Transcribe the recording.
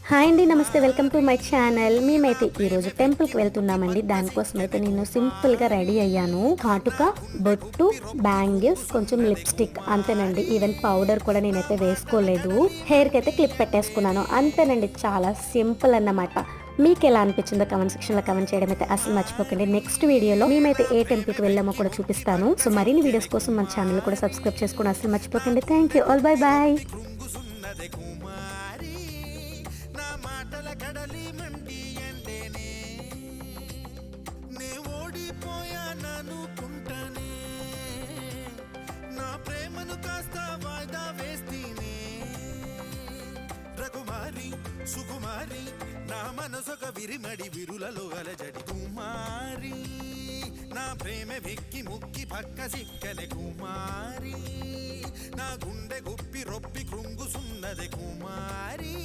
Hi అండి, నమస్తే. Welcome to my channel. మేమైతే ఈరోజు టెంపుల్కి వెళ్తున్నామండి. దానికోసం అయితే నేను సింపుల్గా రెడీ అయ్యాను. కాటుక, బొట్టు, బ్యాంగిల్స్, కొంచెం లిప్స్టిక్, అంతేనండి. ఈవెన్ పౌడర్ కూడా నేనైతే వేసుకోలేదు. హెయిర్కి అయితే క్లిప్ పెట్టేసుకున్నాను, అంతేనండి. చాలా సింపుల్ అన్నమాట. మీకు ఎలా అనిపించిందో కమెంట్ సెక్షన్లో కమెంట్ చేయడం అయితే అసలు మర్చిపోకండి. నెక్స్ట్ వీడియోలో మేమైతే ఏ టెంపుల్కి వెళ్ళామో కూడా చూపిస్తాను. సో మరిన్ని వీడియోస్ కోసం మన ఛానల్ కూడా సబ్స్క్రైబ్ చేసుకోవడం అసలు మర్చిపోకండి. Thank you all. Bye bye. కడలి మండి ఎండేనే నే ఓడిపోయాననుకుంటానే నా ప్రేమను కాస్త వాయిదా వేస్తీనే రఘుమారి సుకుమారి నా మనసొక విరిమడి విరులలో అలజడి కుమారి నా ప్రేమ వెక్కి ముక్కి పక్క సిక్కలే కుమారి నా గుండె గుప్పి రొప్పి కృంగుసున్నది కుమారి.